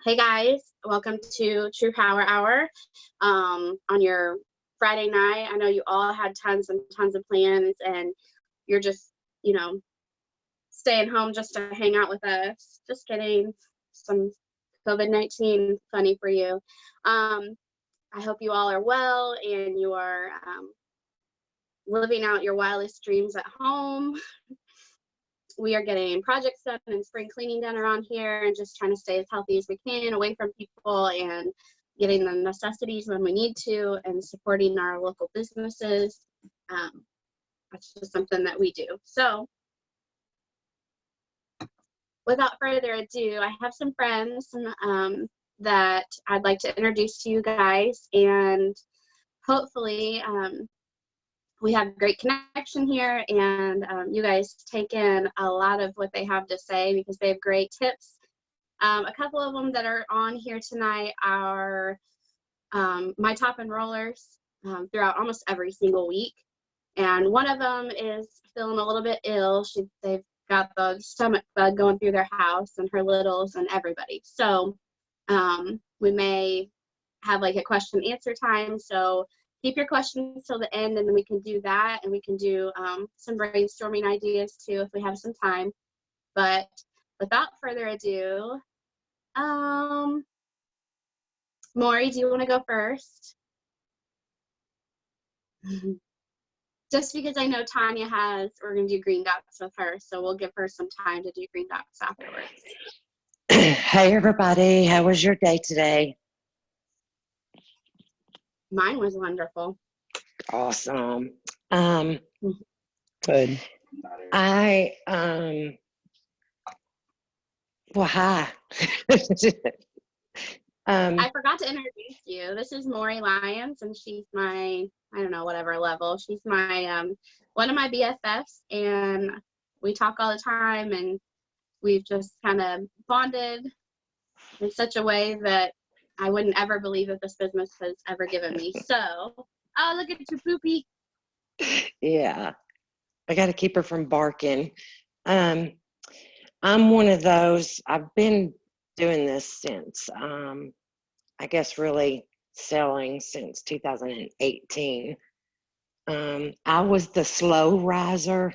Hey guys, welcome to Tru Power Hour on your Friday night. I know you all had tons and tons of plans and you're just, you know, staying home just to hang out with us. Just kidding. Some COVID-19 funny for you. I hope you all are well and you are living out your wildest dreams at home. We are getting projects done and spring cleaning done around here and just trying to stay as healthy as we can away from people and getting the necessities when we need to and supporting our local businesses. That's just something that we do. So without further ado, I have some friends that I'd like to introduce to you guys, and hopefully we have great connection here, and you guys take in a lot of what they have to say because they have great tips. A couple of them that are on here tonight are my top enrollers throughout almost every single week. And one of them is feeling a little bit ill. They've got the stomach bug going through their house, and her littles and everybody. So we may have like a question answer time. So keep your questions till the end, and then we can do that, and we can do some brainstorming ideas too if we have some time. But without further ado, Maury, do you want to go first? Just because I know Tanya we're going to do green dots with her, so we'll give her some time to do green dots afterwards. Hey everybody, how was your day today? Mine was wonderful. Awesome. Good. Hi. I forgot to introduce you. This is Maury Lyons, and she's my, I don't know, whatever level. She's my one of my BFFs, and we talk all the time, and we've just kind of bonded in such a way that I wouldn't ever believe that this business has ever given me. So, oh, look at your poopy. Yeah, I got to keep her from barking. I'm one of those, I've been doing this since, I guess really selling since 2018. I was the slow riser,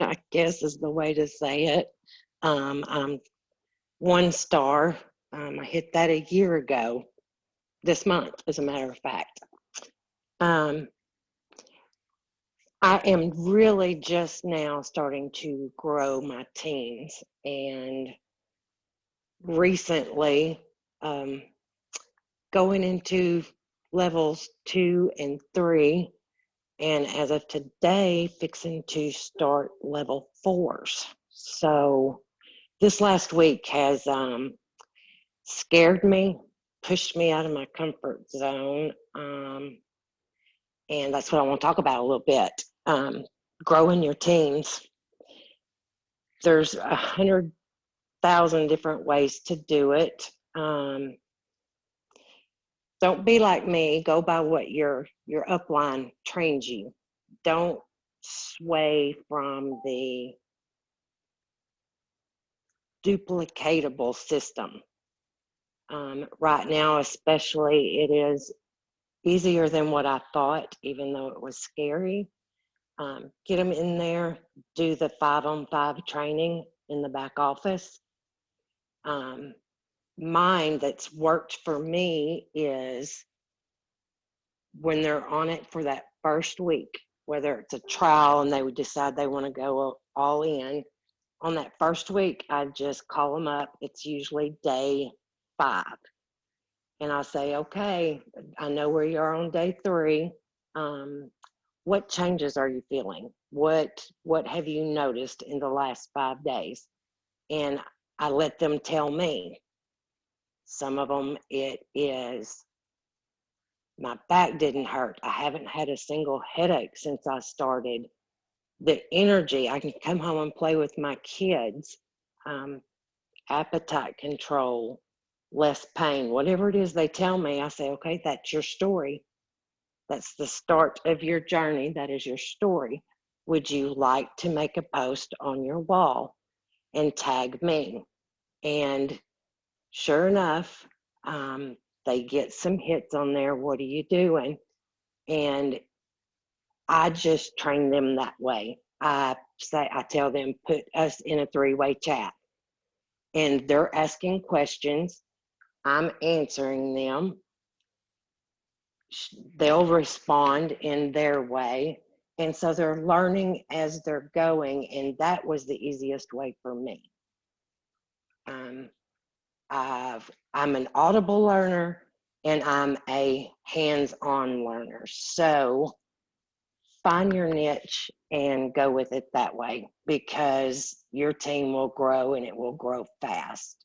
I guess is the way to say it. I'm 1 star. I hit that a year ago, this month, as a matter of fact. I am really just now starting to grow my teams, and recently going into levels 2 and 3, and as of today, fixing to start level 4s. So this last week has scared me, pushed me out of my comfort zone, and that's what I want to talk about a little bit. Growing your teams. There's 100,000 different ways to do it. Don't be like me. Go by what your upline trains you. Don't sway from the duplicatable system. Right now, especially, it is easier than what I thought, even though it was scary. Get them in there, do the 5-on-5 training in the back office. Mine that's worked for me is when they're on it for that first week, whether it's a trial and they would decide they want to go all in. On that first week, I just call them up. It's usually day 5. And I say, okay, I know where you are on day 3. What changes are you feeling? What have you noticed in the last 5 days? And I let them tell me. Some of them, it is, my back didn't hurt. I haven't had a single headache since I started. The energy, I can come home and play with my kids. Appetite control, less pain, whatever it is they tell me, I say, okay, that's your story. That's the start of your journey. That is your story. Would you like to make a post on your wall and tag me? And sure enough, they get some hits on there. What are you doing? And I just train them that way. I tell them, put us in a 3-way chat, and they're asking questions. I'm answering them. They'll respond in their way. And so they're learning as they're going. And that was the easiest way for me. I'm an audible learner and I'm a hands-on learner. So find your niche and go with it that way, because your team will grow and it will grow fast.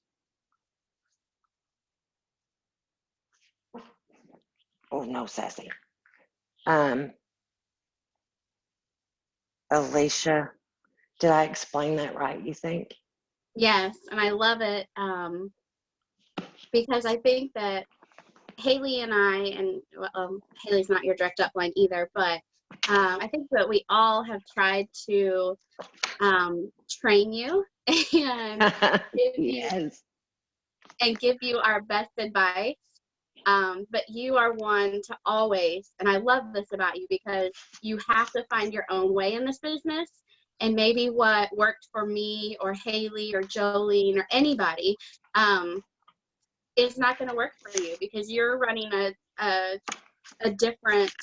Oh, no, Sassy. Alicia, did I explain that right, you think? Yes, and I love it, because I think that Haley and I, and Haley's not your direct upline either, but I think that we all have tried to train you and Yes. give you our best advice. But you are one to always, and I love this about you, because you have to find your own way in this business. And maybe what worked for me or Haley or Jolene or anybody is not going to work for you, because you're running a different,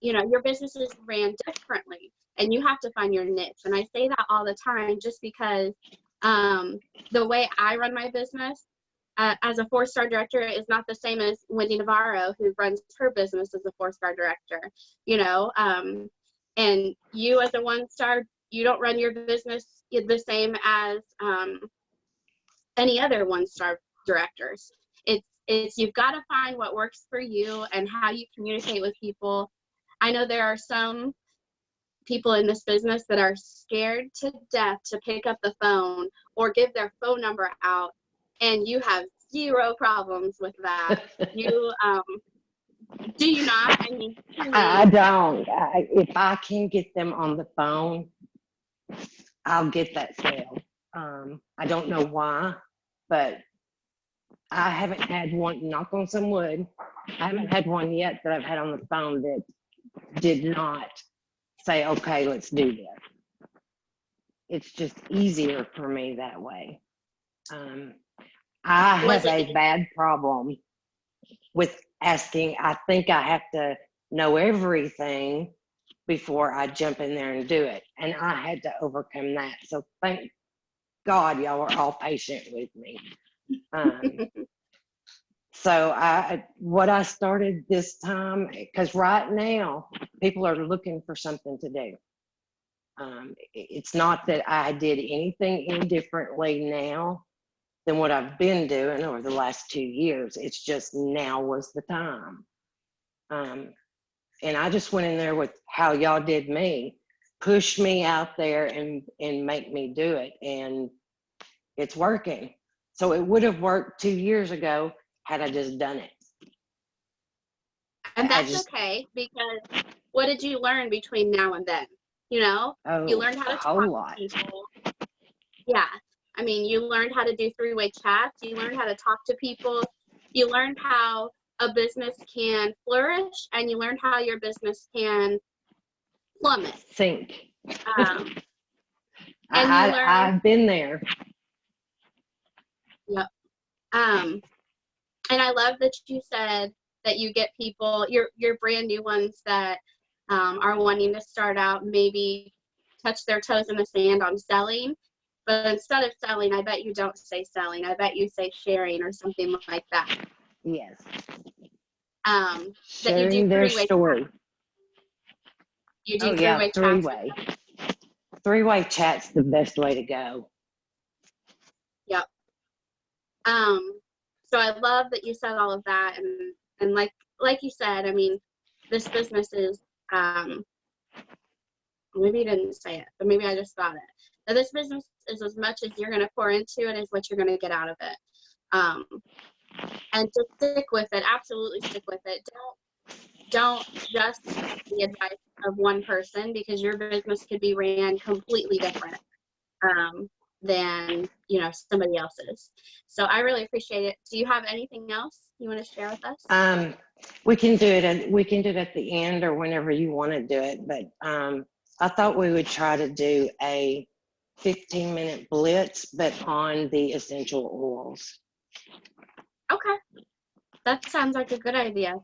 your business is ran differently, and you have to find your niche. And I say that all the time, just because the way I run my business as a 4-star director is not the same as Wendy Navarro, who runs her business as a 4-star director, and you as a 1-star, you don't run your business the same as any other 1-star directors. It's you've got to find what works for you and how you communicate with people. I know there are some people in this business that are scared to death to pick up the phone or give their phone number out, and you have zero problems with that. You do you not? I mean, I don't. If I can get them on the phone, I'll get that sale. I don't know why, but I haven't had one, knock on some wood, I haven't had one yet that I've had on the phone that did not say, okay, let's do this. It's just easier for me that way. I have a bad problem with asking. I think I have to know everything before I jump in there and do it. And I had to overcome that. So thank God y'all are all patient with me. So what I started this time, because right now people are looking for something to do. It's not that I did anything indifferently now than what I've been doing over the last 2 years. It's just now was the time. And I just went in there with how y'all did me, push me out there and make me do it. And it's working. So it would have worked 2 years ago had I just done it. And that's okay, because what did you learn between now and then? You learned how to talk to people. Yeah. I mean, you learned how to do 3-way chats. You learned how to talk to people. You learned how a business can flourish, and you learned how your business can plummet. Sink. And I've been there. Yep. And I love that you said that you get people, your brand new ones that are wanting to start out, maybe touch their toes in the sand on selling. But instead of selling, I bet you don't say selling. I bet you say sharing or something like that. Yes. That you do their 3-way story. chats. You do 3-way chats. 3-way. 3-way chat's the best way to go. Yep. So I love that you said all of that, and like you said, I mean, this business is maybe you didn't say it, but maybe I just thought it. That this business is as much as you're going to pour into it as what you're going to get out of it. And just stick with it. Absolutely stick with it. Don't just take the advice of one person, because your business could be ran completely different. than, somebody else's. So I really appreciate it. Do you have anything else you want to share with us? We can do it at the end or whenever you want to do it. But I thought we would try to do a 15-minute blitz, but on the essential oils. Okay. That sounds like a good idea.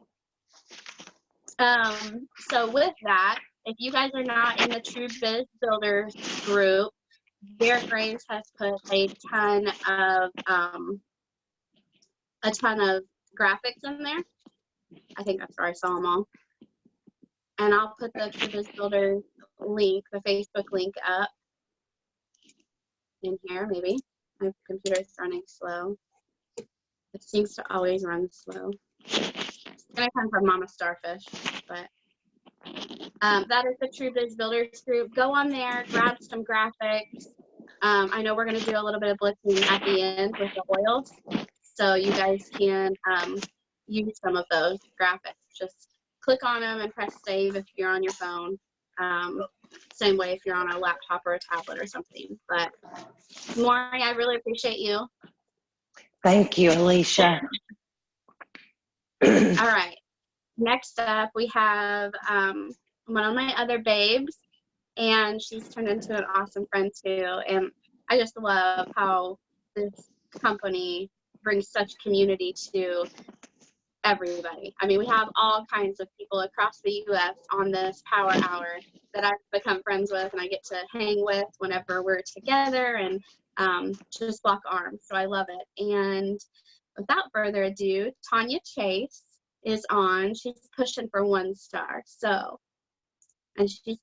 So with that, if you guys are not in the True Biz Builders group, Derek Graves has put a ton of graphics in there. I think that's where I saw them all. And I'll put the True Biz Builders link, the Facebook link up in here, maybe. My computer's running slow. It seems to always run slow. It's gonna come from Mama Starfish, but that is the True Biz Builders group. Go on there, grab some graphics. I know we're gonna do a little bit of blitzing at the end with the oils, so you guys can use some of those graphics. Just click on them and press save if you're on your phone. Same way if you're on a laptop or a tablet or something. But Maury, I really appreciate you. Thank you, Alicia. All right. Next up, we have one of my other babes, and she's turned into an awesome friend too. And I just love how this company brings such community to everybody. I mean, we have all kinds of people across the U.S. on this Power Hour that I've become friends with and I get to hang with whenever we're together and just lock arms. So I love it. And without further ado, Tanya Chase is on. She's pushing for 1 star. So, and she's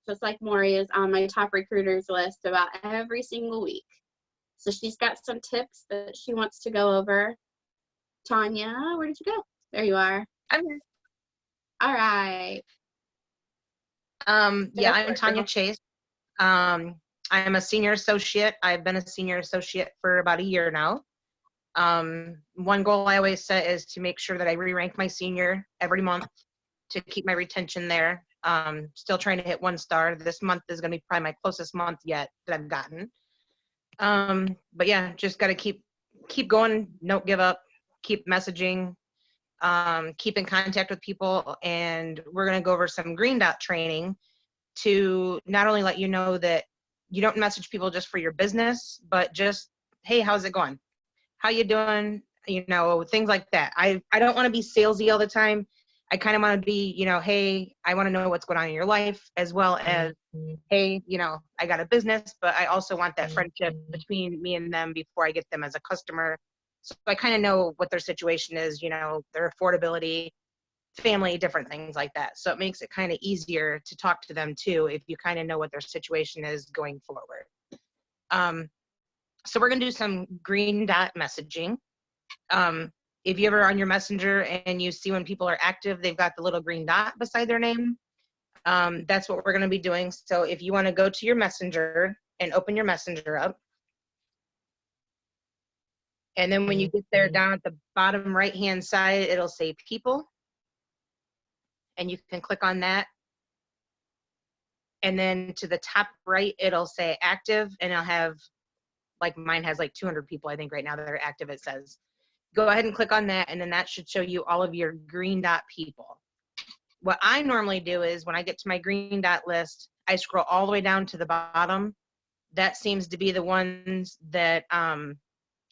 just like Maury is on my top recruiters list about every single week. So she's got some tips that she wants to go over. Tanya, where did you go? There you are. I'm here. All right. Yeah, I'm Tanya Chase. I'm a senior associate. I've been a senior associate for about a year now. One goal I always set is to make sure that I re-rank my senior every month to keep my retention there. Still trying to hit 1 star. This month is going to be probably my closest month yet that I've gotten. But yeah, just got to keep going. Don't give up. Keep messaging. Keep in contact with people, and we're going to go over some green dot training to not only let you know that you don't message people just for your business, but just, hey, how's it going? How you doing? Things like that. I don't want to be salesy all the time. I kind of want to be, hey, I want to know what's going on in your life, as well as, hey, I got a business, but I also want that friendship between me and them before I get them as a customer. So I kind of know what their situation is, their affordability, family, different things like that. So it makes it kind of easier to talk to them too, if you kind of know what their situation is going forward. So we're going to do some green dot messaging. If you ever on your messenger and you see when people are active, they've got the little green dot beside their name. That's what we're going to be doing. So if you want to go to your messenger and open your messenger up, and then when you get there, down at the bottom right-hand side, it'll say people. And you can click on that. And then to the top right, it'll say active. And I'll have, like mine has like 200 people, I think right now that are active, it says. Go ahead and click on that. And then that should show you all of your green dot people. What I normally do is when I get to my green dot list, I scroll all the way down to the bottom. That seems to be the ones that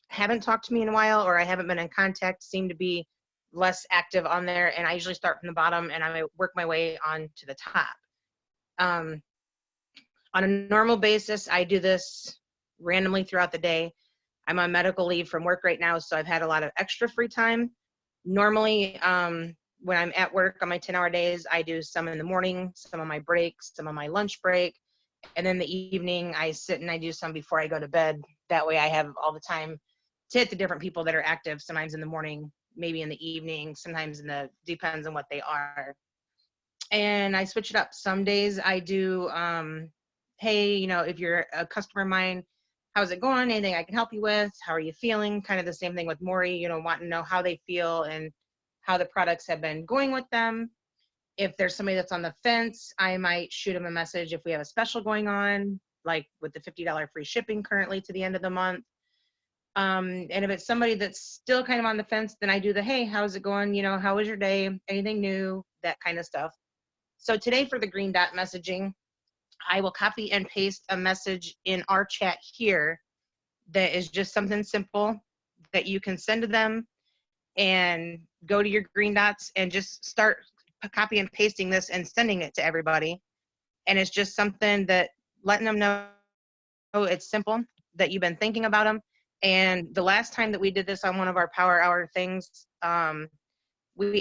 haven't talked to me in a while, or I haven't been in contact, seem to be less active on there. And I usually start from the bottom and I work my way on to the top. On a normal basis, I do this randomly throughout the day. I'm on medical leave from work right now, so I've had a lot of extra free time. Normally, when I'm at work on my 10-hour days, I do some in the morning, some on my breaks, some on my lunch break. And then the evening, I sit and I do some before I go to bed. That way I have all the time to hit the different people that are active, sometimes in the morning, maybe in the evening, sometimes depends on what they are. And I switch it up. Some days I do, hey, if you're a customer of mine, how's it going? Anything I can help you with? How are you feeling? Kind of the same thing with Maury, wanting to know how they feel and how the products have been going with them. If there's somebody that's on the fence, I might shoot them a message if we have a special going on. like with the $50 free shipping currently to the end of the month. And if it's somebody that's still kind of on the fence, then I do the, hey, how's it going? You know, how was your day? Anything new? That kind of stuff. So today for the green dot messaging, I will copy and paste a message in our chat here that is just something simple that you can send to them, and go to your green dots and just start copy and pasting this and sending it to everybody. And it's just something that letting them know it's simple, that you've been thinking about them. And the last time that we did this on one of our power hour things, I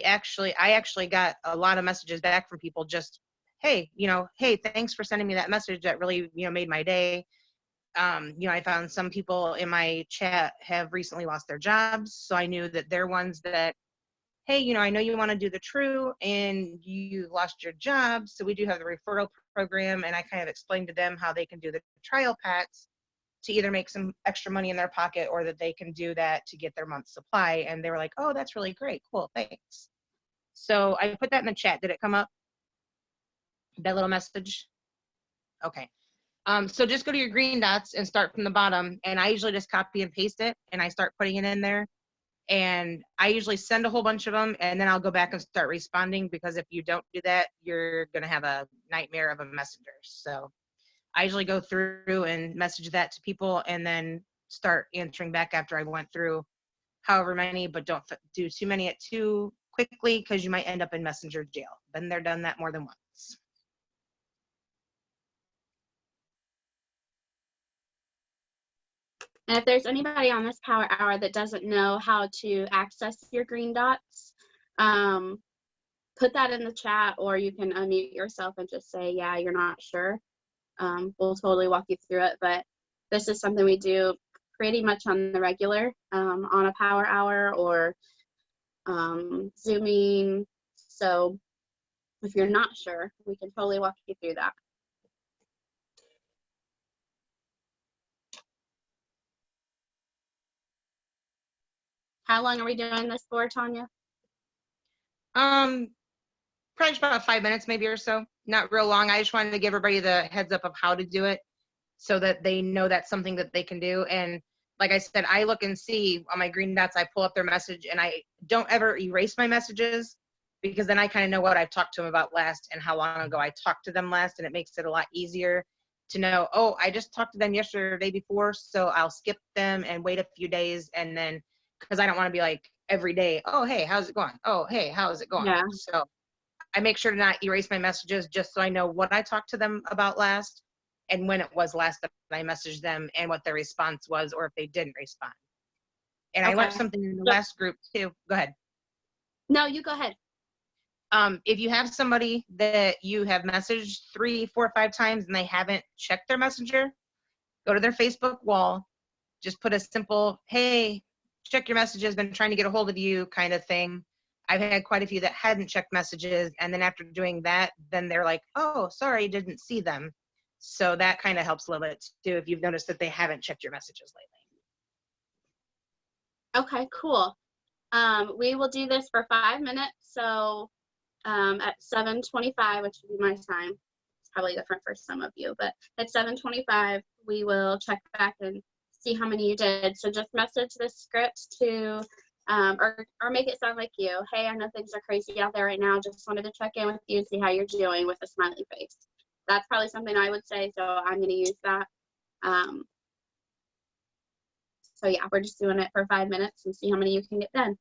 actually got a lot of messages back from people just, hey, hey, thanks for sending me that message. That really, made my day. I found some people in my chat have recently lost their jobs. So I knew that they're ones that, hey, I know you want to do the Tru and you lost your job. So we do have the referral program. And I kind of explained to them how they can do the trial packs to either make some extra money in their pocket, or that they can do that to get their month's supply. And they were like, oh, that's really great. Cool. Thanks. So I put that in the chat. Did it come up? That little message? Okay. So just go to your green dots and start from the bottom. And I usually just copy and paste it and I start putting it in there. And I usually send a whole bunch of them, and then I'll go back and start responding, because if you don't do that, you're going to have a nightmare of a messenger. So I usually go through and message that to people and then start answering back after I went through however many, but don't do too many too quickly, because you might end up in messenger jail. Been there, done that more than once. And if there's anybody on this power hour that doesn't know how to access your green dots, put that in the chat, or you can unmute yourself and just say, yeah, you're not sure. We'll totally walk you through it, but this is something we do pretty much on the regular, on a power hour or Zooming. So if you're not sure, we can totally walk you through that. How long are we doing this for, Tanya? Probably about 5 minutes maybe or so. Not real long. I just wanted to give everybody the heads up of how to do it, so that they know that's something that they can do. And like I said, I look and see on my green dots, I pull up their message, and I don't ever erase my messages, because then I kind of know what I've talked to them about last and how long ago I talked to them last. And it makes it a lot easier to know, oh, I just talked to them yesterday or the day before, so I'll skip them and wait a few days. And then, because I don't want to be like every day, oh, hey, how's it going? Oh, hey, how's it going? Yeah. So I make sure to not erase my messages, just so I know what I talked to them about last and when it was last that I messaged them and what their response was, or if they didn't respond. And I learned something in the last group too. Go ahead. No, you go ahead. If you have somebody that you have messaged 3, 4, 5 times and they haven't checked their messenger, go to their Facebook wall, just put a simple, hey, check your messages, been trying to get a hold of you kind of thing. I've had quite a few that hadn't checked messages, and then after doing that, then they're like, oh, sorry, didn't see them. So that kind of helps a little bit too, if you've noticed that they haven't checked your messages lately. Okay, cool. We will do this for 5 minutes. So at 7:25, which would be my time, it's probably different for some of you, but at 7:25, we will check back and see how many you did. So just message the script to, or make it sound like you. Hey, I know things are crazy out there right now. Just wanted to check in with you and see how you're doing, with a smiley face. That's probably something I would say, so I'm going to use that. So yeah, we're just doing it for 5 minutes and see how many you can get done.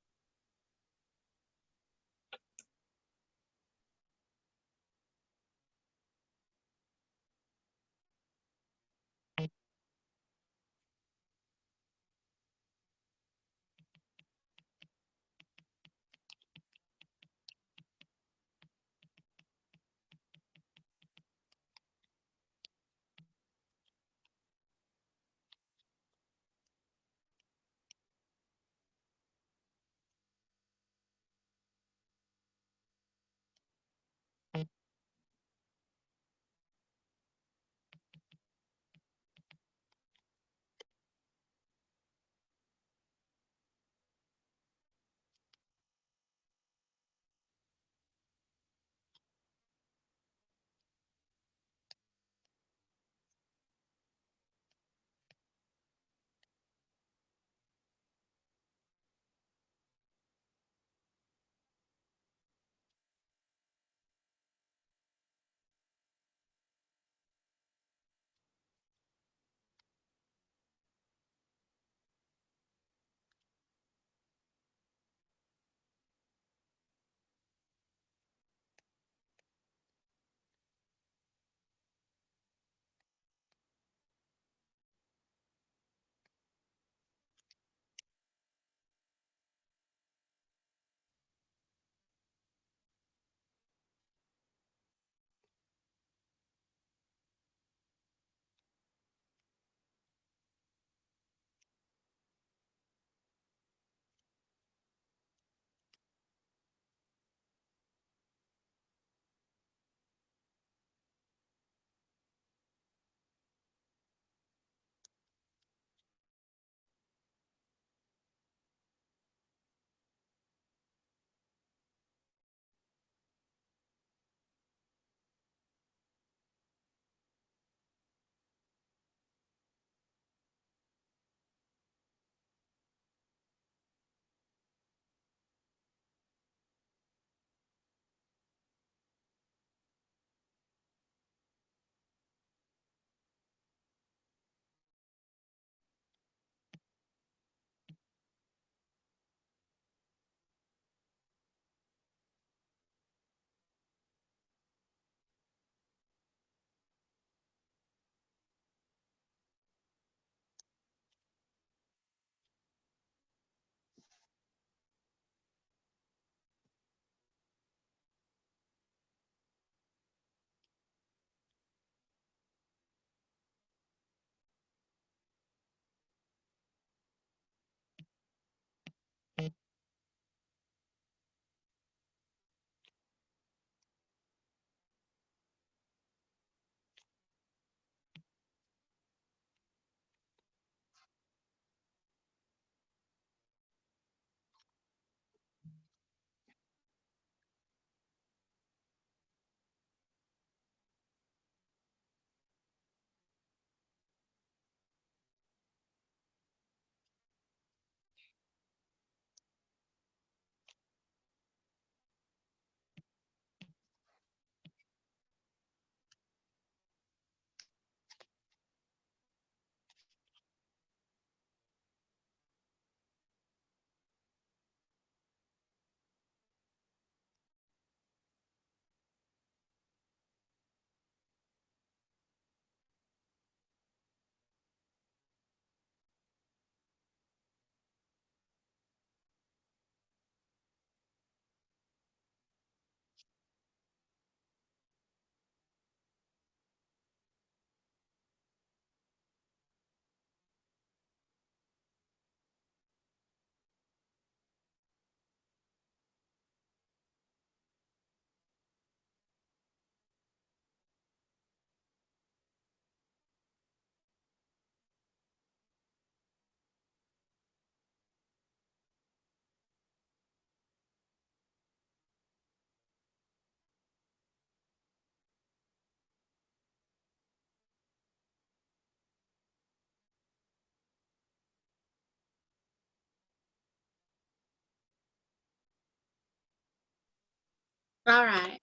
All right.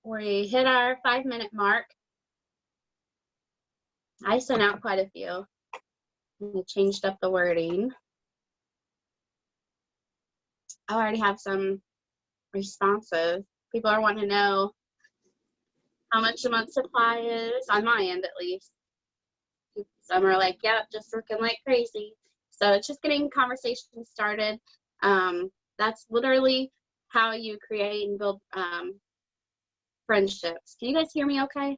We hit our 5-minute mark. I sent out quite a few. I changed up the wording. I already have some responses. People are wanting to know how much a month supply is, on my end at least. Some are like, yep, just working like crazy. So it's just getting conversations started. That's literally how you create and build friendships. Can you guys hear me okay?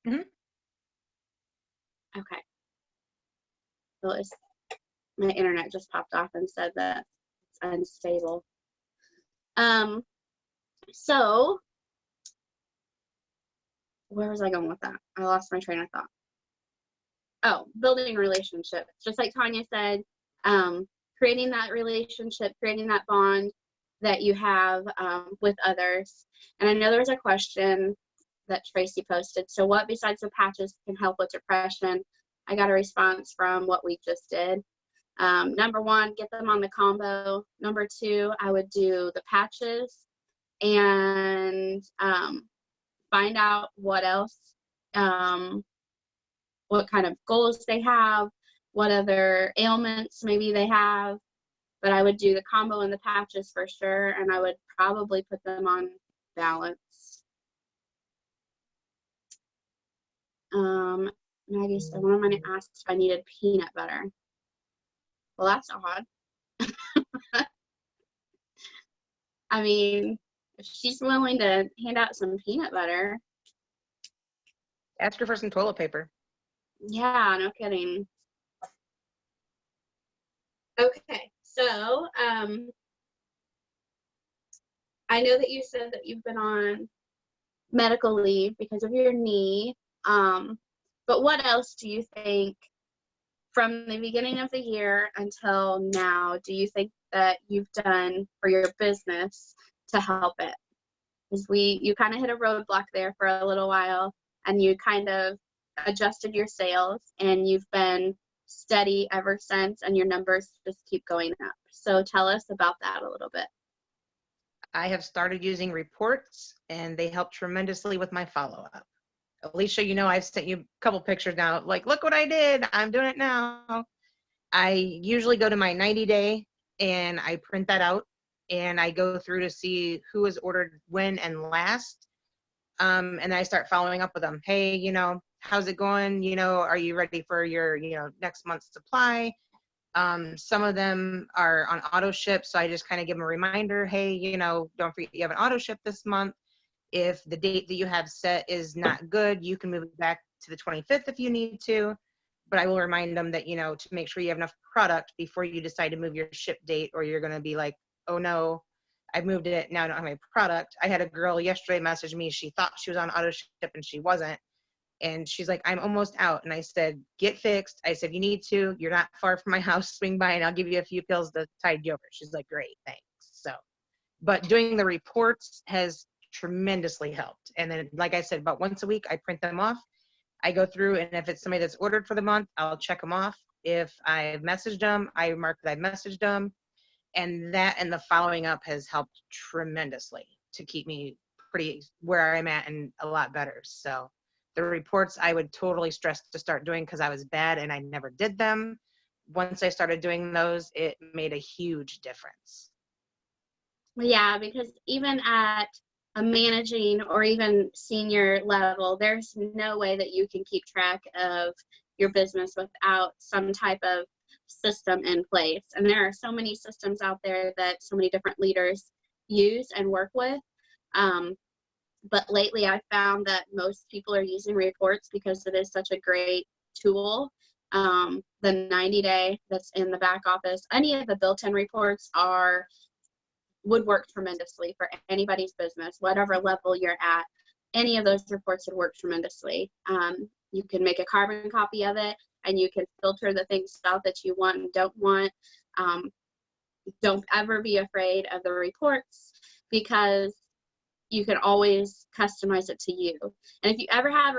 Mhm. Okay. Well, my internet just popped off and said that it's unstable. So where was I going with that? I lost my train of thought. Oh, building relationships. Just like Tanya said, creating that relationship, creating that bond that you have with others. And I know there was a question that Tracy posted. So what besides the patches can help with depression? I got a response from what we just did. Number 1, get them on the combo. Number 2, I would do the patches and find out what else, what kind of goals they have, what other ailments maybe they have. But I would do the combo and the patches for sure, and I would probably put them on balance. Maggie said, one of mine asked if I needed peanut butter. Well, that's odd. I mean, if she's willing to hand out some peanut butter. Ask her for some toilet paper. Yeah, no kidding. Okay, so I know that you said that you've been on medical leave because of your knee, but what else do you think from the beginning of the year until now do you think that you've done for your business to help it? Because you kind of hit a roadblock there for a little while, and you kind of adjusted your sales, and you've been steady ever since, and your numbers just keep going up. So tell us about that a little bit. I have started using reports, and they help tremendously with my follow-up. Alicia, you know, I've sent you a couple pictures now, like, look what I did, I'm doing it now. I usually go to my 90-day and I print that out, and I go through to see who was ordered when and last. And I start following up with them. Hey, you know, how's it going? You know, are you ready for your, you know, next month's supply? Some of them are on auto ship, so I just kind of give them a reminder. Hey, you know, don't forget you have an auto ship this month. If the date that you have set is not good, you can move it back to the 25th if you need to. But I will remind them that, you know, to make sure you have enough product before you decide to move your ship date, or you're going to be like, oh no, I've moved it, now I don't have my product. I had a girl yesterday message me, she thought she was on auto ship and she wasn't. And she's like, I'm almost out. And I said, get fixed. I said, you need to, you're not far from my house, swing by and I'll give you a few pills to tide you over. She's like, great, thanks. So, but doing the reports has tremendously helped. And then, like I said, about once a week, I print them off. I go through, and if it's somebody that's ordered for the month, I'll check them off. If I've messaged them, I mark that I've messaged them. And that and the following up has helped tremendously to keep me pretty where I'm at and a lot better. So the reports I would totally stress to start doing because I was bad and I never did them. Once I started doing those, it made a huge difference. Yeah, because even at a managing or even senior level, there's no way that you can keep track of your business without some type of system in place. And there are so many systems out there that so many different leaders use and work with. But lately I found that most people are using reports because it is such a great tool. The 90-day that's in the back office, any of the built-in reports would work tremendously for anybody's business, whatever level you're at. Any of those reports would work tremendously. You can make a carbon copy of it, and you can filter the things out that you want and don't want. Don't ever be afraid of the reports, because you can always customize it to you. And if you ever have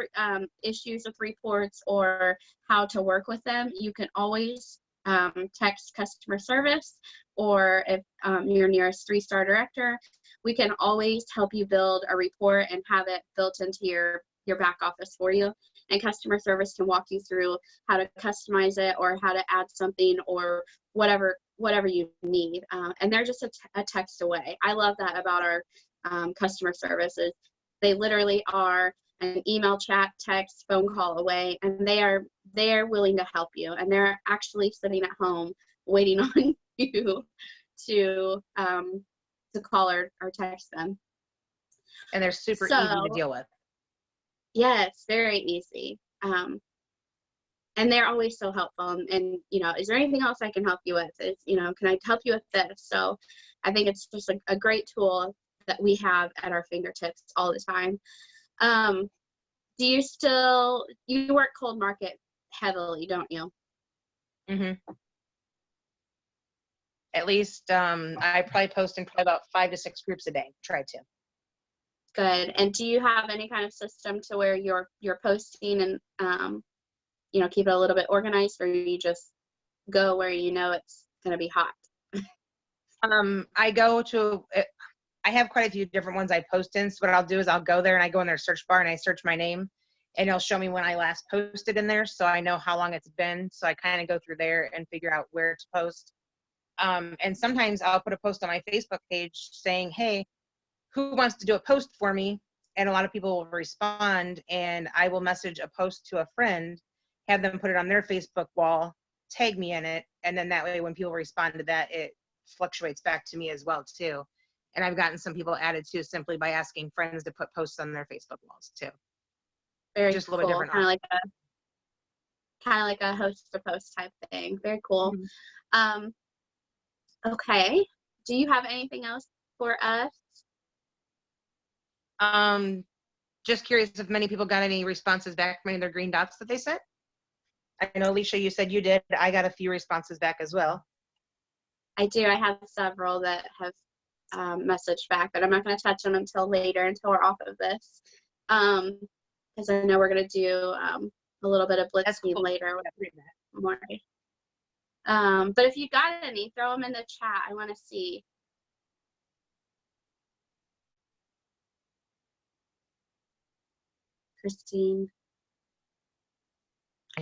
issues with reports or how to work with them, you can always text customer service, or if your nearest 3-star director, we can always help you build a report and have it built into your back office for you. And customer service can walk you through how to customize it or how to add something or whatever you need. And they're just a text away. I love that about our customer services. They literally are an email, chat, text, phone call away, and they are willing to help you. And they're actually sitting at home waiting on you to call or text them. And they're super easy to deal with. Yes, very easy. And they're always so helpful. And is there anything else I can help you with? Can I help you with this? So I think it's just a great tool that we have at our fingertips all the time. Do you work cold market heavily, don't you? Mm-hmm. At least I probably post in probably about 5 to 6 groups a day. Try to. Good. And do you have any kind of system to where you're posting and keep it a little bit organized, or you just go where it's going to be hot? I have quite a few different ones I post in. So what I'll do is I'll go there and I go in their search bar and I search my name, and it'll show me when I last posted in there, so I know how long it's been. So I kind of go through there and figure out where to post. And sometimes I'll put a post on my Facebook page saying, hey, who wants to do a post for me? And a lot of people will respond, and I will message a post to a friend, have them put it on their Facebook wall, tag me in it, and then that way when people respond to that, it fluctuates back to me as well too. And I've gotten some people added too simply by asking friends to put posts on their Facebook walls too. Very just a cool. little bit different. Kind of like a host to post type thing. Very cool. Mm-hmm. Okay. Do you have anything else for us? Just curious if many people got any responses back from any of their green dots that they sent. I know, Alicia, you said you did. I got a few responses back as well. I do. I have several that have messaged back, but I'm not going to touch them until later, until we're off of this. Because I know we're going to do a little bit of blitzing later. But if you got any, throw them in the chat. I want to see. Christine.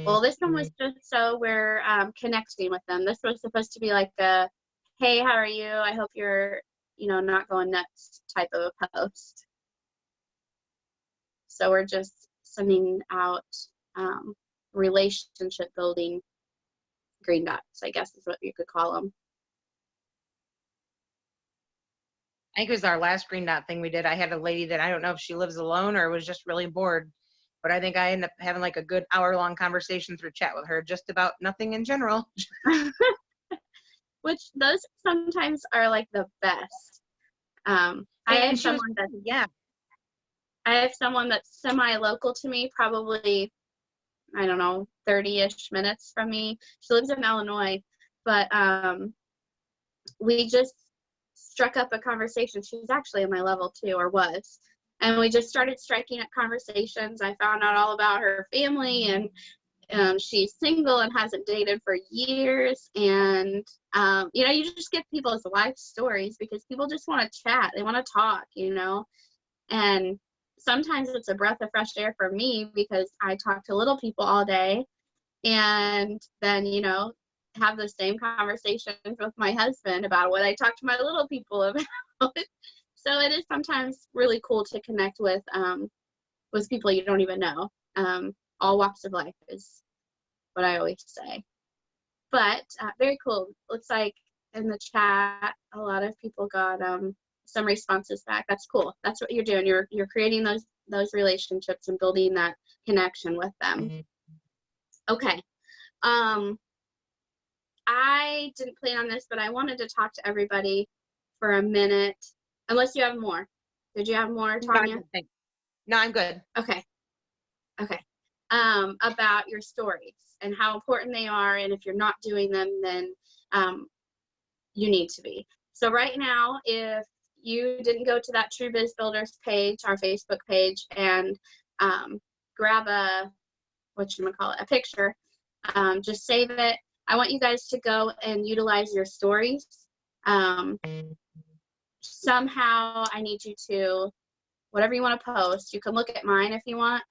Well, this one was just so we're connecting with them. This was supposed to be like a, hey, how are you? I hope you're, not going nuts type of a post. So we're just sending out relationship building green dots, I guess is what you could call them. I think it was our last green dot thing we did. I had a lady that I don't know if she lives alone or was just really bored, but I think I ended up having like a good hour-long conversation through chat with her just about nothing in general. Which those sometimes are like the best. I have someone that's semi-local to me, probably, I don't know, 30-ish minutes from me. She lives in Illinois, but we just struck up a conversation. She's actually in my level too, or was. And we just started striking up conversations. I found out all about her family, and she's single and hasn't dated for years. And, you just get people's life stories because people just want to chat. They want to talk, and sometimes it's a breath of fresh air for me because I talk to little people all day, and then, have the same conversations with my husband about what I talk to my little people about. So it is sometimes really cool to connect with people you don't even know. All walks of life is what I always say. But very cool. Looks like in the chat, a lot of people got some responses back. That's cool. That's what you're doing. You're creating those relationships and building that connection with them. Mm-hmm. Okay. I didn't plan on this, but I wanted to talk to everybody for a minute, unless you have more. Did you have more, Tanya? No, I'm good. Okay. About your stories and how important they are, and if you're not doing them, then you need to be. So right now, if you didn't go to that True Biz Builders page, our Facebook page, and grab a picture, just save it. I want you guys to go and utilize your stories. somehow I need you to, whatever you want to post, you can look at mine if you want,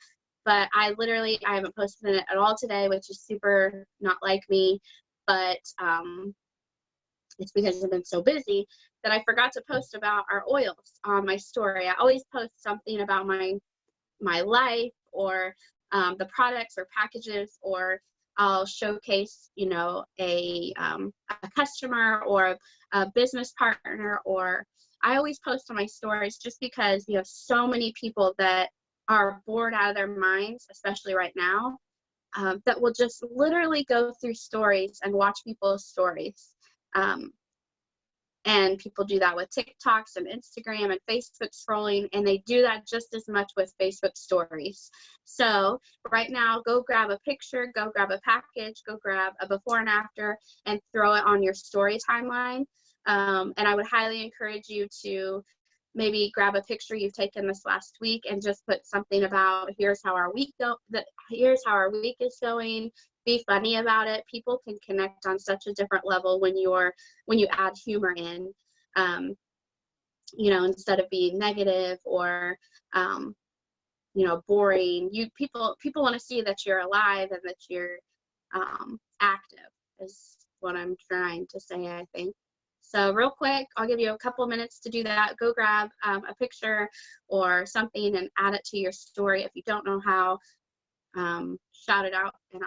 but I haven't posted it at all today, which is super not like me, but it's because I've been so busy that I forgot to post about our oils on my story. I always post something about my life, or the products or packages, or I'll showcase, a customer or a business partner, or I always post on my stories, just because we have so many people that are bored out of their minds, especially right now, that will just literally go through stories and watch people's stories. And people do that with TikToks and Instagram and Facebook scrolling, and they do that just as much with Facebook stories. So right now, go grab a picture, go grab a package, go grab a before and after, and throw it on your story timeline. And I would highly encourage you to maybe grab a picture you've taken this last week and just put something about, here's how our week is going. Be funny about it. People can connect on such a different level when you add humor in, instead of being negative or boring. People want to see that you're alive and that you're active, is what I'm trying to say, I think. So real quick, I'll give you a couple minutes to do that. Go grab a picture or something and add it to your story. If you don't know how, shout it out, and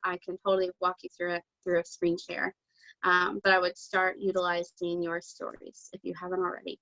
I can totally walk you through it through a screen share. But I would start utilizing your stories if you haven't already.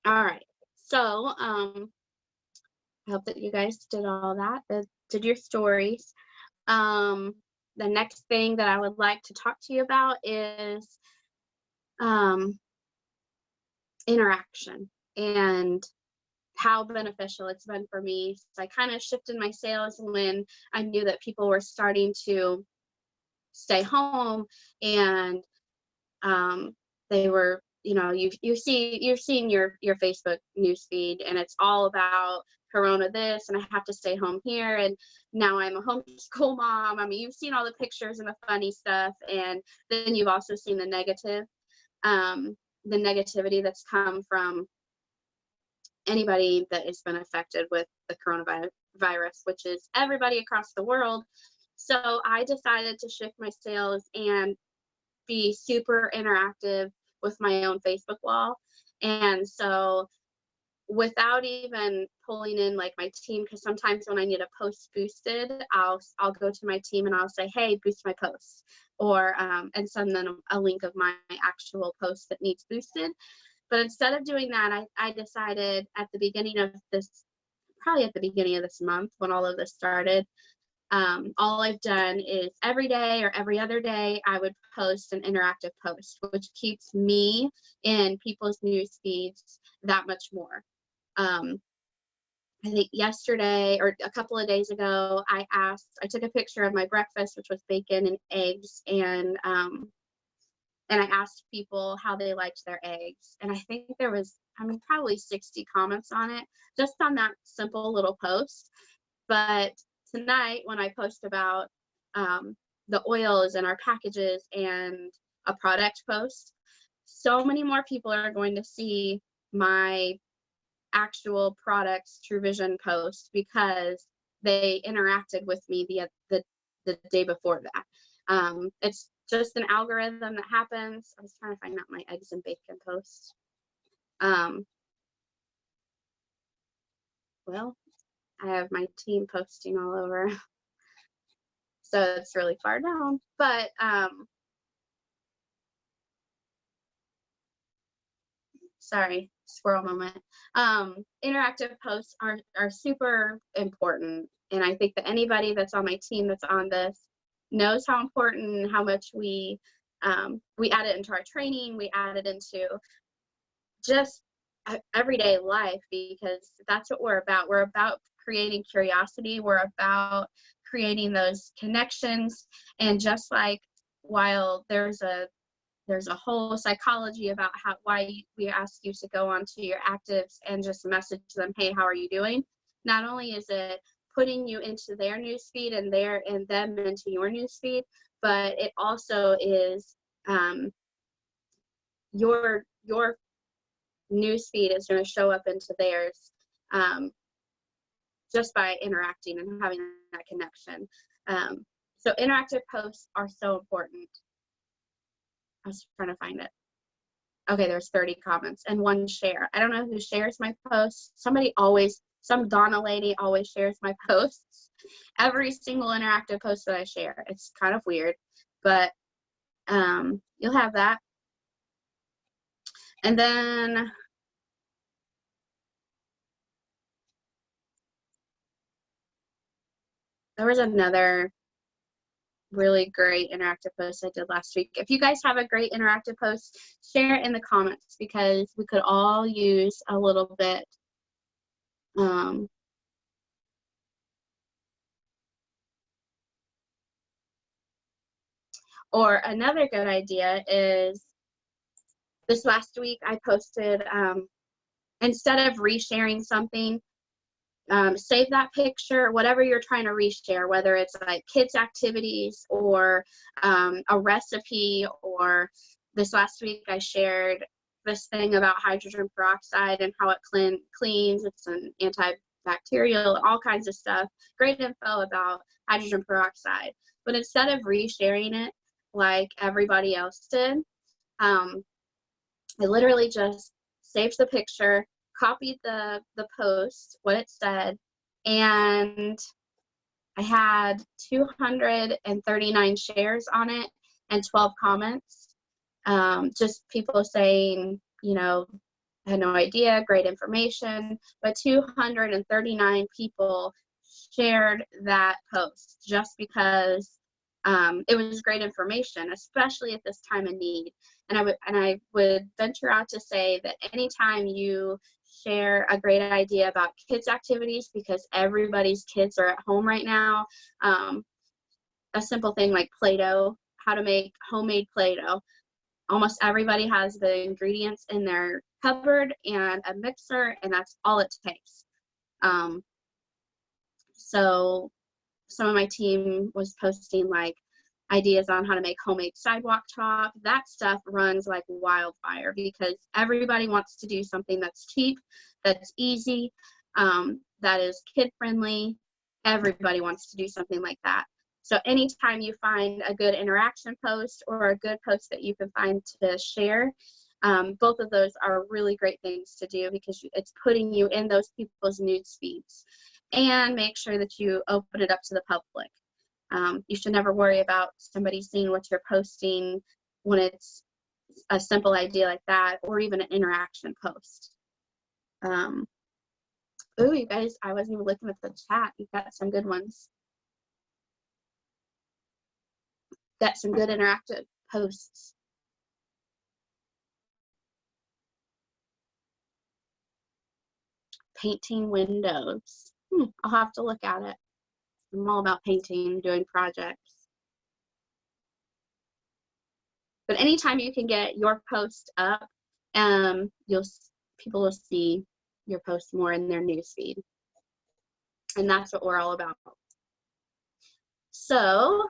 All right. So I hope that you guys did all that, did your stories. The next thing that I would like to talk to you about is interaction and how beneficial it's been for me. So I kind of shifted my sales when I knew that people were starting to stay home, and they were, you've seen your Facebook news feed, and it's all about Corona this, and I have to stay home here, and now I'm a homeschool mom. I mean, you've seen all the pictures and the funny stuff, and then you've also seen the negativity that's come from anybody that has been affected with the coronavirus, which is everybody across the world. So I decided to shift my sales and be super interactive with my own Facebook wall. And so without even pulling in like my team, because sometimes when I need a post boosted, I'll go to my team and I'll say, hey, boost my post, or and send them a link of my actual post that needs boosted. But instead of doing that, I decided at the beginning of this, probably at the beginning of this month when all of this started, All I've done is every day or every other day, I would post an interactive post, which keeps me in people's news feeds that much more. I think yesterday or a couple of days ago, I took a picture of my breakfast, which was bacon and eggs, and I asked people how they liked their eggs. And I think there was, probably 60 comments on it, just on that simple little post. But tonight, when I post about the oils in our packages and a product post, so many more people are going to see my actual products True Vision post because they interacted with me the day before that. It's just an algorithm that happens. I was trying to find out my eggs and bacon post. Well, I have my team posting all over, so it's really far down. But sorry, squirrel moment. Interactive posts are super important, and I think that anybody that's on my team that's on this knows how important, how much we add it into our training, we add it into just everyday life, because that's what we're about. We're about creating curiosity. We're about creating those connections. And just like, while there's a whole psychology about why we ask you to go onto your actives and just message them, hey, how are you doing? Not only is it putting you into their newsfeed and them into your newsfeed, but it also is your newsfeed is going to show up into theirs just by interacting and having that connection. So interactive posts are so important. I was trying to find it. Okay, there's 30 comments and 1 share. I don't know who shares my posts. Some Donna lady always shares my posts. Every single interactive post that I share. It's kind of weird, but you'll have that. And then there was another really great interactive post I did last week. If you guys have a great interactive post, share it in the comments, because we could all use a little bit. Or another good idea is, this last week I posted, instead of resharing something, save that picture, whatever you're trying to reshare, whether it's like kids activities or a recipe, or this last week I shared this thing about hydrogen peroxide and how it cleans, it's an antibacterial, all kinds of stuff, great info about hydrogen peroxide. But instead of resharing it like everybody else did, I literally just saved the picture, copied the post, what it said, and I had 239 shares on it and 12 comments. Just people saying, I had no idea, great information, but 239 people shared that post just because it was great information, especially at this time of need. And I would venture out to say that anytime you share a great idea about kids activities, because everybody's kids are at home right now, a simple thing like Play-Doh, how to make homemade Play-Doh. Almost everybody has the ingredients in their cupboard and a mixer, and that's all it takes. So some of my team was posting like ideas on how to make homemade sidewalk chalk. That stuff runs like wildfire because everybody wants to do something that's cheap, that's easy, that is kid friendly. Everybody wants to do something like that. So anytime you find a good interaction post or a good post that you can find to share, both of those are really great things to do because it's putting you in those people's news feeds. And make sure that you open it up to the public. You should never worry about somebody seeing what you're posting when it's a simple idea like that, or even an interaction post. Oh, you guys, I wasn't even looking at the chat. You've got some good ones. get some good interactive posts. Painting windows. I'll have to look at it. I'm all about painting, doing projects. But anytime you can get your post up, people will see your post more in their newsfeed. And that's what we're all about. So,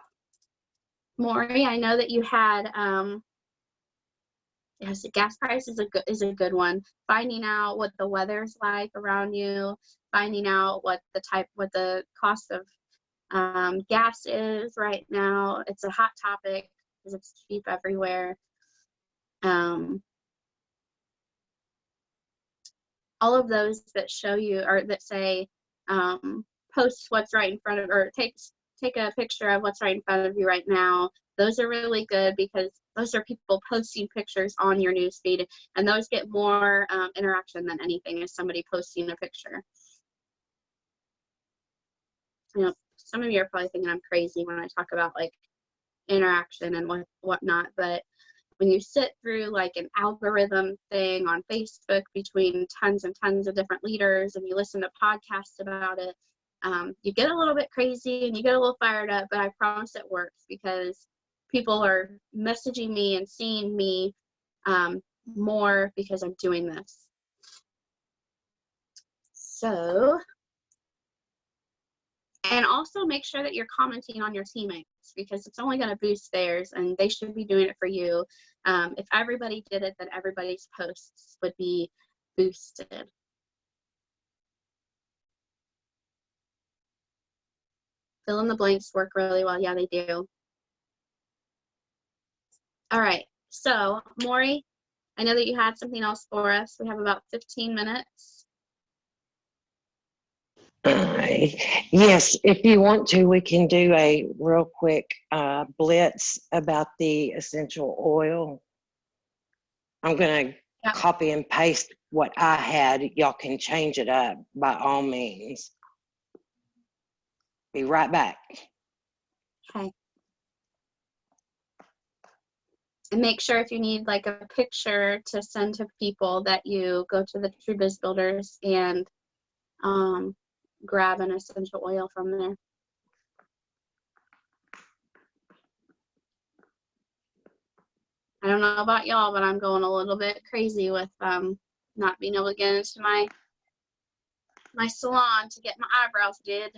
Maury, I know that you had yes, the gas price is a good one. Finding out what the weather's like around you, finding out what the cost of gas is right now. It's a hot topic because it's cheap everywhere. All of those that show you or that say post what's right in front of, or take a picture of what's right in front of you right now. Those are really good because those are people posting pictures on your newsfeed, and those get more interaction than anything is somebody posting a picture. You know, some of you are probably thinking I'm crazy when I talk about like interaction and whatnot, but when you sit through like an algorithm thing on Facebook between tons and tons of different leaders and you listen to podcasts about it, you get a little bit crazy and you get a little fired up, but I promise it works because people are messaging me and seeing me more because I'm doing this. So, and also make sure that you're commenting on your teammates because it's only going to boost theirs and they should be doing it for you. If everybody did it, then everybody's posts would be boosted. Fill in the blanks work really well. Yeah, they do. All right. So, Maury, I know that you had something else for us. We have about 15 minutes. Yes, if you want to, we can do a real quick blitz about the essential oil. I'm going to copy and paste what I had. Y'all can change it up by all means. Be right back. Okay. And make sure if you need like a picture to send to people that you go to the Tru Biz Builders and grab an essential oil from there. I don't know about y'all, but I'm going a little bit crazy with not being able to get into my salon to get my eyebrows did.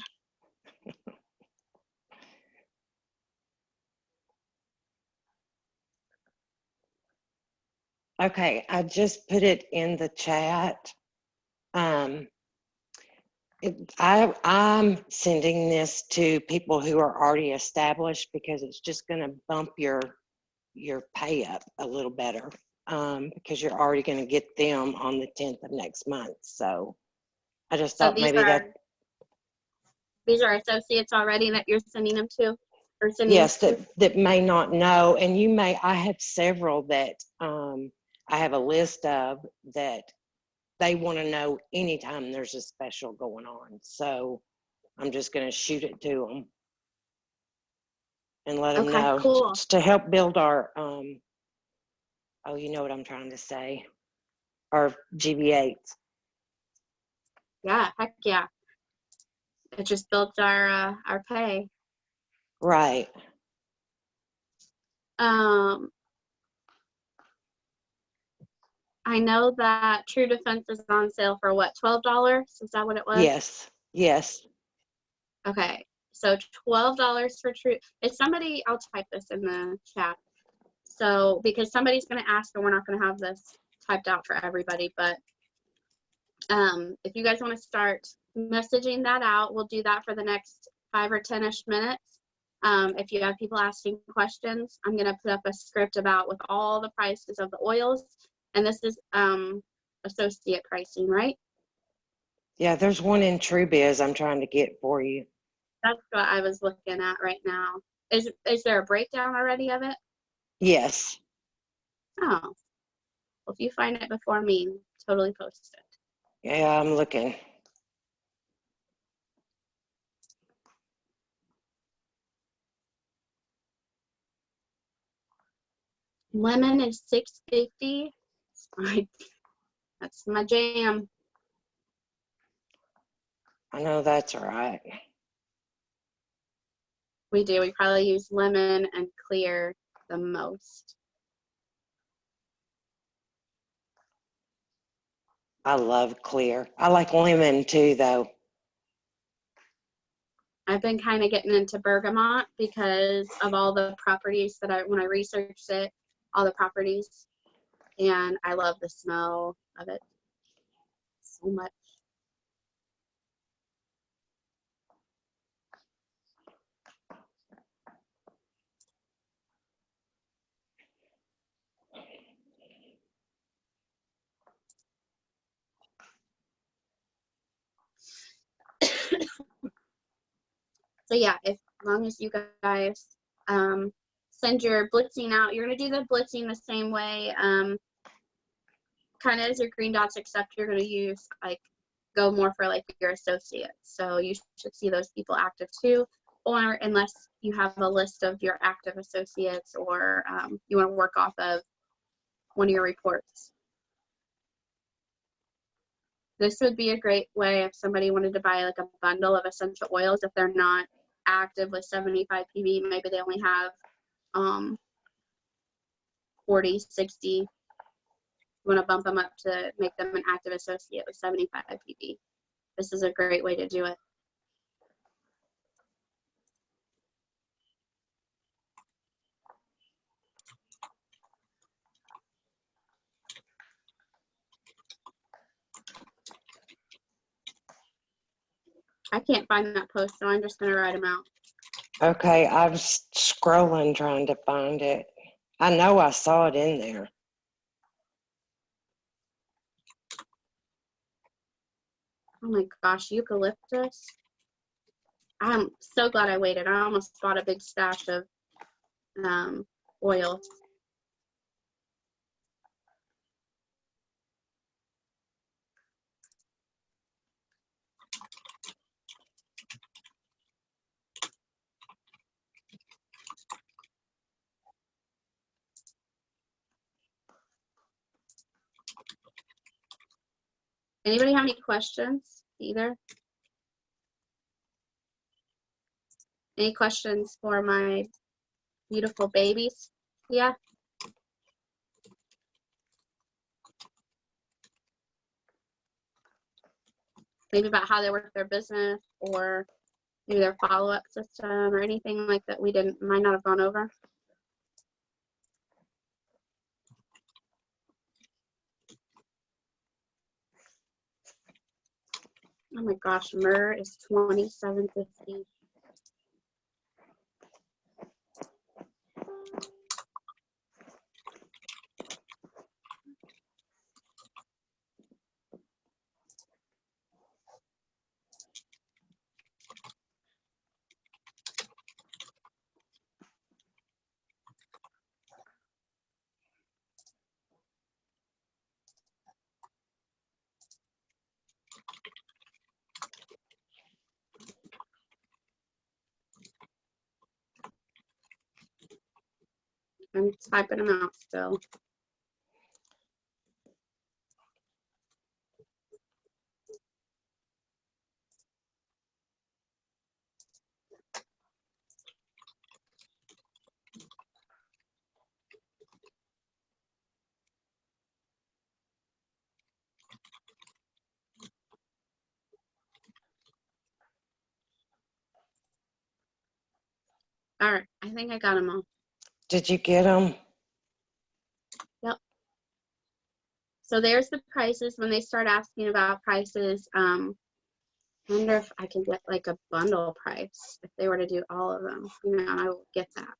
Okay, I just put it in the chat. I'm sending this to people who are already established because it's just going to bump your pay up a little better because you're already going to get them on the 10th of next month. So I just thought these are associates already that you're sending them to? Or sending yes, that may not know. And you may, I have several that I have a list of that they want to know anytime there's a special going on. So I'm just going to shoot it to them and let them know. Cool. To help build our, oh, you know what I'm trying to say, our GB8s. Yeah, heck yeah. It just built our pay. Right. I know that True Defense is on sale for what, $12? Is that what it was? Yes. Yes. Okay, so $12 for True. If somebody, I'll type this in the chat. So, because somebody's going to ask, and we're not going to have this typed out for everybody, but if you guys want to start messaging that out, we'll do that for the next 5 or 10-ish minutes. If you have people asking questions, I'm going to put up a script about with all the prices of the oils. And this is associate pricing, right? Yeah, there's one in Tru Biz I'm trying to get for you. That's what I was looking at right now. Is there a breakdown already of it? Yes. Oh, well, if you find it before me, totally post it. Yeah, I'm looking. Lemon is $6.50. That's my jam. I know that's right. We do. We probably use lemon and clear the most. I love clear. I like lemon too, though. I've been kind of getting into bergamot because of all the properties that when I researched it, all the properties, and I love the smell of it so much. So yeah, as long as you guys send your blitzing out, you're gonna do the blitzing the same way, kind of as your green dots, except you're gonna use go more for your associates. So you should see those people active too, or unless you have a list of your active associates, or you want to work off of one of your reports. This would be a great way if somebody wanted to buy a bundle of essential oils. If they're not active with 75 PV, maybe they only have 40, 60. You want to bump them up to make them an active associate with 75 PV. This is a great way to do it. I can't find that post, so I'm just going to write them out. Okay, I was scrolling trying to find it. I know I saw it in there. Oh my gosh, eucalyptus. I'm so glad I waited. I almost bought a big stash of oil. Anybody have any questions either? Any questions for my beautiful babies? Yeah. Maybe about how they work their business, or maybe their follow-up system, or anything like that we might not have gone over. Oh my gosh, myrrh is $27.50. I'm typing them out still. All right, I think I got them all. Did you get them? Yep. So there's the prices. When they start asking about prices, I wonder if I can get a bundle price if they were to do all of them. I will get that.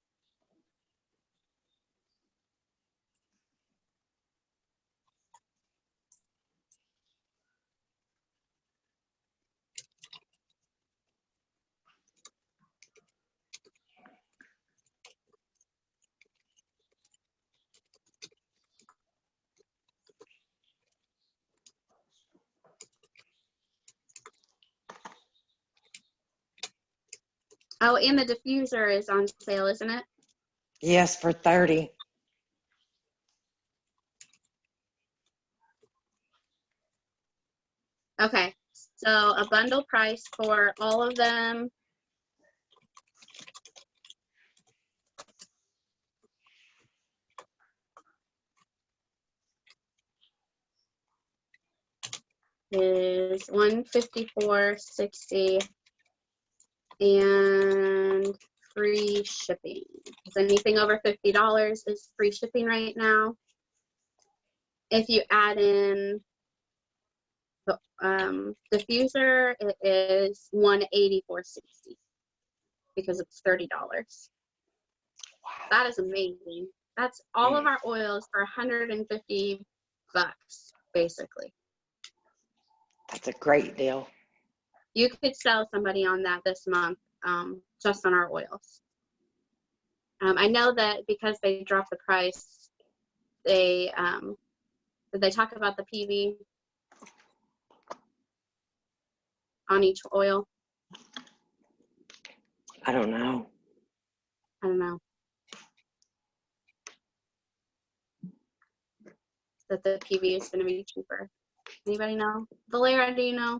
Oh, and the diffuser is on sale, isn't it? Yes, for 30. Okay, so a bundle price for all of them is $154.60 and free shipping. So anything over $50 is free shipping right now. If you add in the diffuser, it is $184.60 because it's $30. That is amazing. That's all of our oils for $150 basically. That's a great deal. You could sell somebody on that this month, just on our oils. I know that because they dropped the price, did they talk about the PV on each oil? I don't know. I don't know. That the PV is going to be cheaper. Anybody know? Valera, do you know?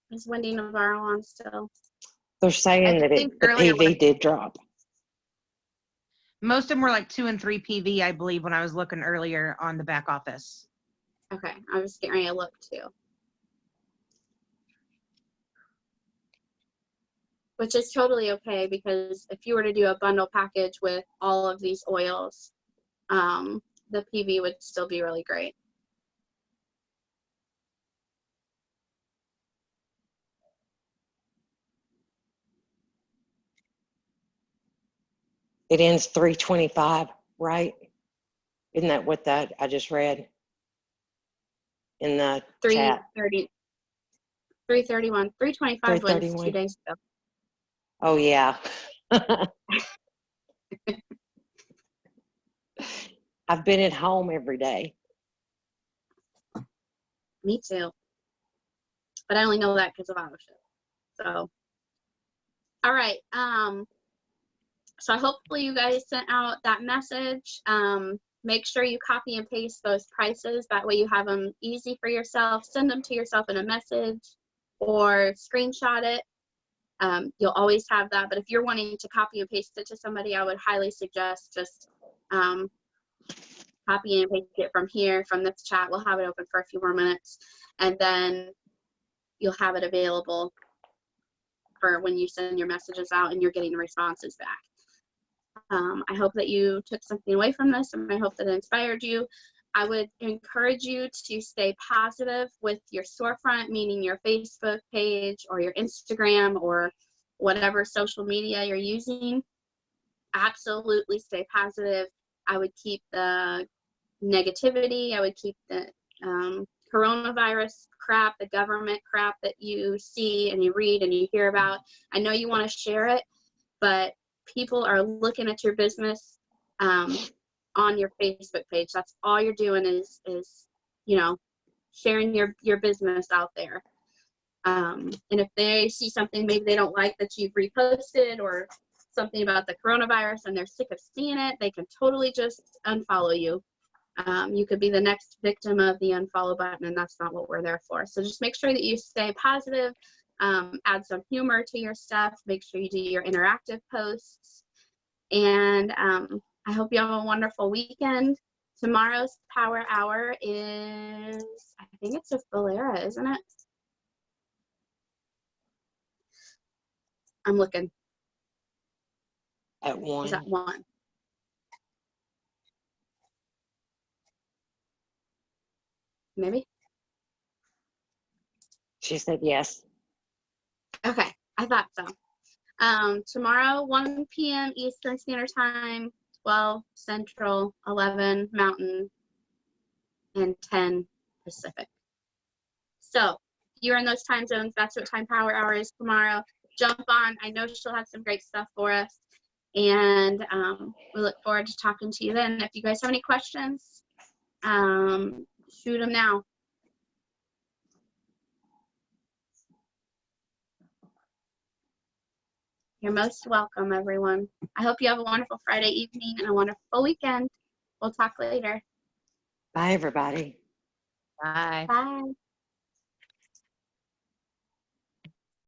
Is Wendy Navarro on still? They're saying that think the earlier when PV did drop. Most of them were like 2 and 3 PV, I believe, when I was looking earlier on the back office. Okay, I was getting ready to look too. Which is totally okay, because if you were to do a bundle package with all of these oils, the PV would still be really great. It ends 325, right? Isn't that what that I just read in the chat? 330, 331, 325 was 2 331. days ago. Oh yeah. I've been at home every day. Me too. But I only know that because of auto ship. So, all right. So hopefully you guys sent out that message. Make sure you copy and paste those prices. That way you have them easy for yourself. Send them to yourself in a message or screenshot it. You'll always have that. But if you're wanting to copy and paste it to somebody, I would highly suggest just copy and paste it from here, from this chat. We'll have it open for a few more minutes. And then you'll have it available for when you send your messages out and you're getting the responses back. I hope that you took something away from this, and I hope that it inspired you. I would encourage you to stay positive with your storefront, meaning your Facebook page or your Instagram or whatever social media you're using. Absolutely stay positive. I would keep the negativity. I would keep the coronavirus crap, the government crap that you see and you read and you hear about. I know you want to share it, but people are looking at your business on your Facebook page. That's all you're doing is you know, sharing your business out there. And if they see something maybe they don't like that you've reposted, or something about the coronavirus and they're sick of seeing it, they can totally just unfollow you. You could be the next victim of the unfollow button, and that's not what we're there for. So just make sure that you stay positive, add some humor to your stuff, make sure you do your interactive posts, and I hope you have a wonderful weekend. Tomorrow's Power Hour is, I think it's with Valera, isn't it? I'm looking. At 1. Is that 1? Maybe? She said yes. Okay, I thought so. Tomorrow, 1 p.m. Eastern Standard Time, 12 Central, 11 Mountain, and 10 Pacific. So if you're in those time zones, that's what time Power Hour is tomorrow. Jump on. I know she'll have some great stuff for us. And we look forward to talking to you then. If you guys have any questions, shoot them now. You're most welcome, everyone. I hope you have a wonderful Friday evening and a wonderful weekend. We'll talk later. Bye, everybody. Bye. Bye.